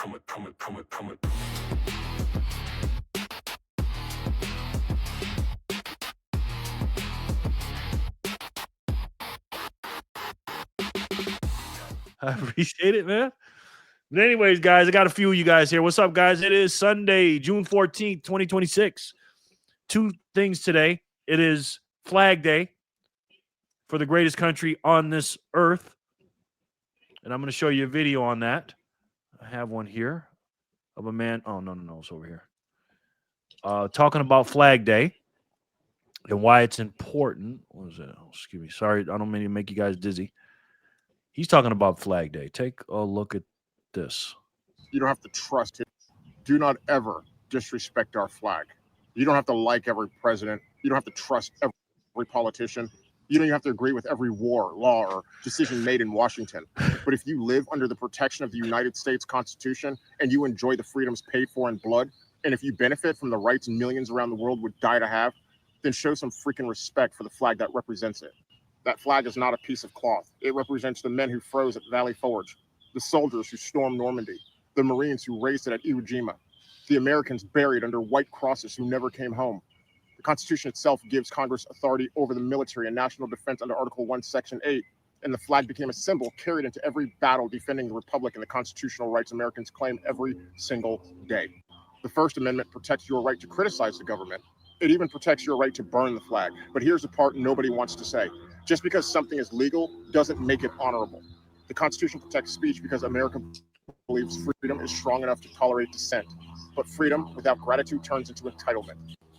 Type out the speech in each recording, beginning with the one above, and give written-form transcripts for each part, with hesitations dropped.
I appreciate it, man. But anyways, guys, I got a few of you guys here. What's up, guys? It is Sunday, June 14th, 2026. Two things today. It is Flag Day for the greatest country on this earth. And I'm going to show you a video on that. I have one here of a man. Oh, no. It's over here. Talking about Flag Day and why it's important. What is it? Oh, excuse me. Sorry, I don't mean to make you guys dizzy. He's talking about Flag Day. Take a look at this. You don't have to trust it. Do not ever disrespect our flag. You don't have to like every president. You don't have to trust every politician. You don't even have to agree with every war, law, or decision made in Washington. But if you live under the protection of the United States Constitution and you enjoy the freedoms paid for in blood, and if you benefit from the rights millions around the world would die to have, then show some freaking respect for the flag that represents it. That flag is not a piece of cloth. It represents the men who froze at Valley Forge, the soldiers who stormed Normandy, the Marines who raised it at Iwo Jima, the Americans buried under white crosses who never came home. The Constitution itself gives Congress authority over the military and national defense under Article 1, Section 8, and the flag became a symbol carried into every battle defending the Republic and the constitutional rights Americans claim every single day. The First Amendment protects your right to criticize the government. It even protects your right to burn the flag. But here's the part nobody wants to say. Just because something is legal doesn't make it honorable. The Constitution protects speech because America believes freedom is strong enough to tolerate dissent. But freedom without gratitude turns into entitlement.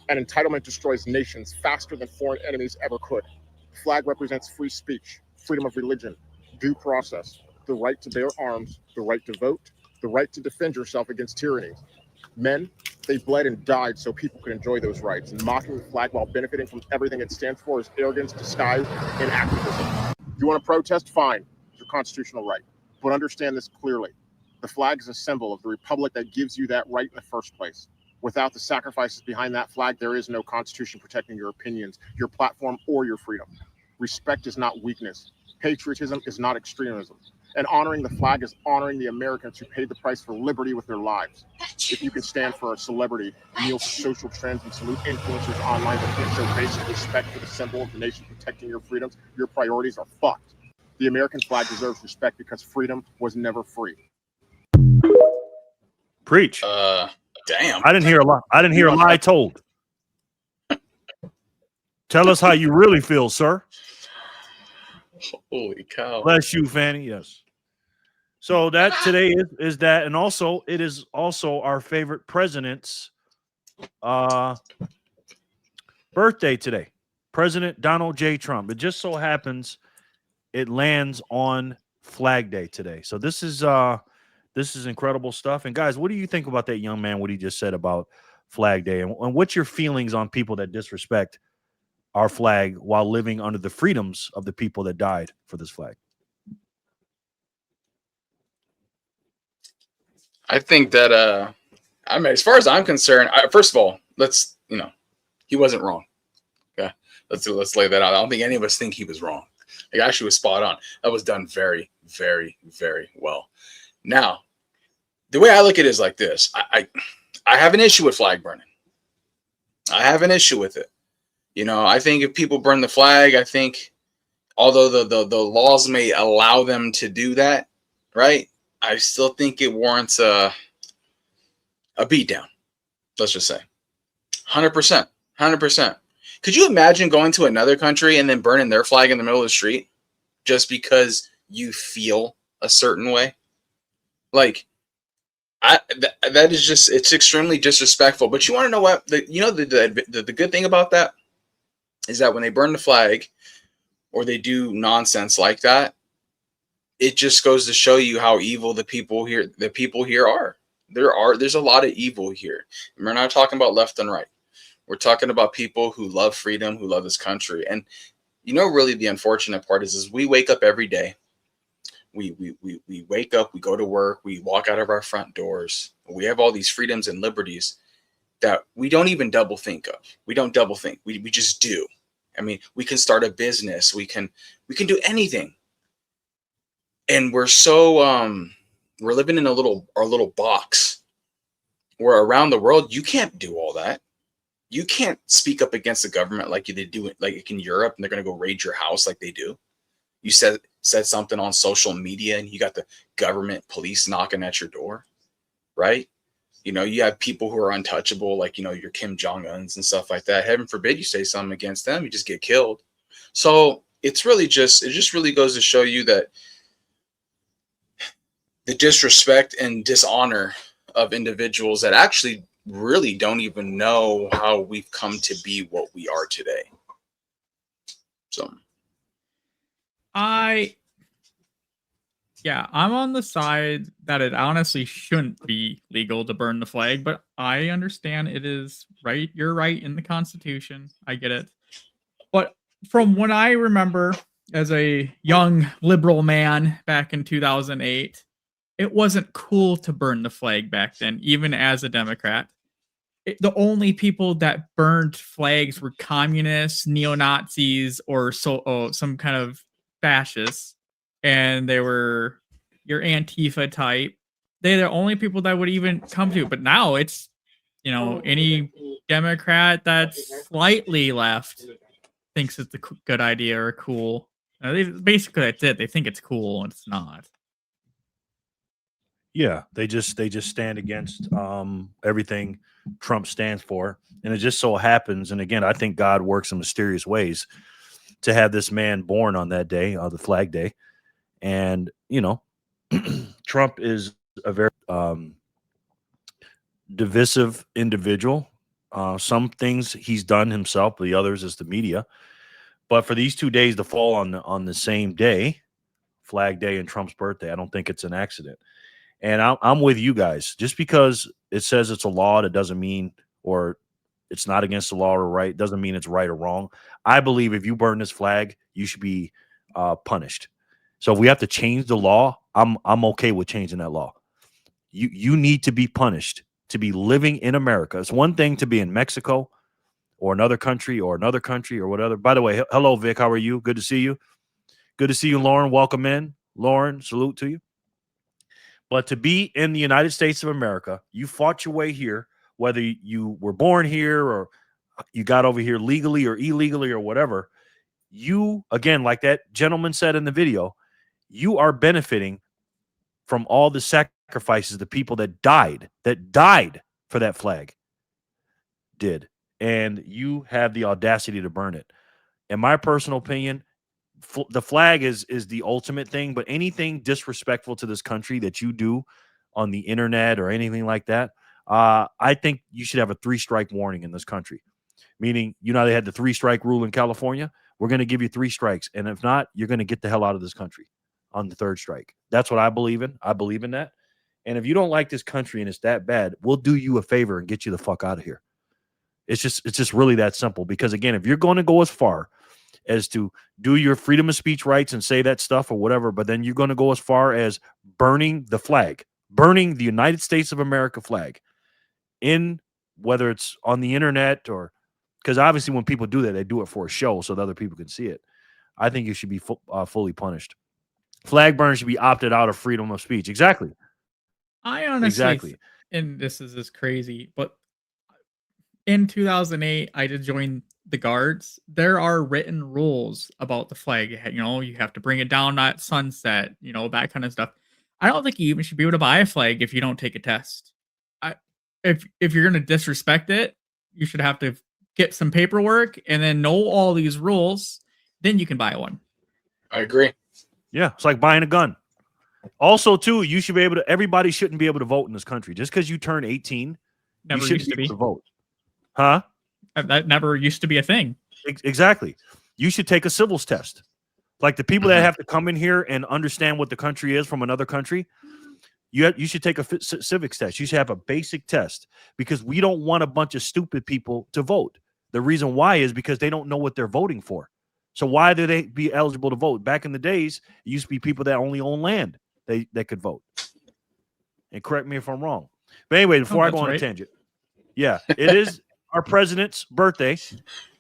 And entitlement destroys nations faster than foreign enemies ever could. The flag represents free speech, freedom of religion, due process, the right to bear arms, the right to vote, the right to defend yourself against tyranny. Men, they bled and died so people could enjoy those rights. And mocking the flag while benefiting from everything it stands for is arrogance disguised in activism. You want to protest? Fine. It's your constitutional right. But understand this clearly. The flag is a symbol of the republic that gives you that right in the first place. Without the sacrifices behind that flag, there is no constitution protecting your opinions, your platform, or your freedom. Respect is not weakness. Patriotism is not extremism. And honoring the flag is honoring the Americans who paid the price for liberty with their lives. If you can stand for a celebrity, kneel for social trends, and salute influencers online but can't show basic respect for the symbol of the nation protecting your freedoms, your priorities are fucked. The American flag deserves respect because freedom was never free. Preach. Damn. I didn't hear a lie. I didn't hear a lie told. Tell us how you really feel, sir. Holy cow. Bless you, Fanny. Yes. So that today is that, and also it is also our favorite president's birthday today. President Donald J. Trump. It just so happens it lands on Flag Day today. So this is incredible stuff. And guys, what do you think about that young man, what he just said about Flag Day? And what's your feelings on people that disrespect our flag while living under the freedoms of the people that died for this flag? I think that I mean, as far as I'm concerned, first of all, he wasn't wrong. Okay, let's lay that out. I don't think any of us think he was wrong. He actually was spot on. That was done very, very, very well. Now, the way I look at it is like this. I have an issue with flag burning. I have an issue with it. You know, I think if people burn the flag, I think although the laws may allow them to do that, right? I still think it warrants a beatdown. Let's just say 100%, 100%. Could you imagine going to another country and then burning their flag in the middle of the street just because you feel a certain way? Like, that is just, it's extremely disrespectful. But you want to know what? The good thing about that is that when they burn the flag or they do nonsense like that, it just goes to show you how evil the people here are. There's a lot of evil here. And we're not talking about left and right. We're talking about people who love freedom, who love this country. And really the unfortunate part is we wake up every day. We wake up, we go to work, we walk out of our front doors. We have all these freedoms and liberties that we don't even double think of. We don't double think. We just do. I mean, we can start a business. We can do anything. And we're so we're living in our little box, where around the world you can't do all that. You can't speak up against the government like they do like in Europe, and they're going to go raid your house like they do. You said something on social media, and you got the government police knocking at your door, right? You know, you have people who are untouchable, like, you know, your Kim Jong-uns and stuff like that. Heaven forbid you say something against them, you just get killed. So it just really goes to show you that the disrespect and dishonor of individuals that actually really don't even know how we've come to be what we are today. So I'm on the side that it honestly shouldn't be legal to burn the flag, but I understand it is right. You're right in the Constitution. I get it. But from what I remember as a young liberal man back in 2008, it wasn't cool to burn the flag back then, even as a Democrat. The only people that burned flags were communists, neo-Nazis, or some kind of fascists. And they were your Antifa type. They're the only people that would even come to it. But now it's, you know, any Democrat that's slightly left thinks it's a good idea or cool. Basically, that's it. They think it's cool, and it's not. Yeah, they just stand against everything Trump stands for, and it just so happens. And again, I think God works in mysterious ways to have this man born on that day, the Flag Day. And you know, Trump is a very divisive individual. Some things he's done himself, but the others is the media. But for these 2 days to fall on the same day, Flag Day and Trump's birthday, I don't think it's an accident. And I'm with you guys. Just because it says it's a law, that doesn't mean, or it's not against the law or right, doesn't mean it's right or wrong. I believe if you burn this flag, you should be punished. So if we have to change the law, I'm okay with changing that law. You need to be punished to be living in America. It's one thing to be in Mexico or another country or whatever. By the way, hello, Vic. How are you? Good to see you. Good to see you, Lauren. Welcome in. Lauren, salute to you. But to be in the United States of America, you fought your way here, whether you were born here or you got over here legally or illegally or whatever. You, again, like that gentleman said in the video, you are benefiting from all the sacrifices the people that died for that flag did. And you have the audacity to burn it. In my personal opinion, the flag is the ultimate thing, but anything disrespectful to this country that you do on the internet or anything like that, I think you should have a 3-strike warning in this country. Meaning, you know, they had the 3-strike rule in California. We're going to give you 3 strikes. And if not, you're going to get the hell out of this country on the 3rd strike. That's what I believe in. I believe in that. And if you don't like this country and it's that bad, we'll do you a favor and get you the fuck out of here. It's just really that simple. Because again, if you're going to go as far as to do your freedom of speech rights and say that stuff or whatever, but then you're going to go as far as burning the flag, burning the United States of America flag, in whether it's on the internet or, because obviously when people do that, they do it for a show so that other people can see it. I think you should be fully punished. Flag burning should be opted out of freedom of speech. Exactly. I honestly, and this is just crazy, but in 2008, I did join the Guards. There are written rules about the flag. You know, you have to bring it down at sunset, you know, that kind of stuff. I don't think you even should be able to buy a flag if you don't take a test. If you're going to disrespect it, you should have to get some paperwork and then know all these rules. Then you can buy one. I agree. Yeah, it's like buying a gun. Also, too, you should be able to. Everybody shouldn't be able to vote in this country. Just because you turn 18, never you shouldn't used to be able to vote. Huh? That never used to be a thing. Exactly. You should take a civils test. Like the people that have to come in here and understand what the country is from another country, you should take a civics test. You should have a basic test because we don't want a bunch of stupid people to vote. The reason why is because they don't know what they're voting for. So why do they be eligible to vote? Back in the days, it used to be people that only own land they could vote. And correct me if I'm wrong. But anyway, before I go on a tangent, yeah, it is our president's birthday.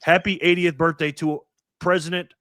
Happy 80th birthday to President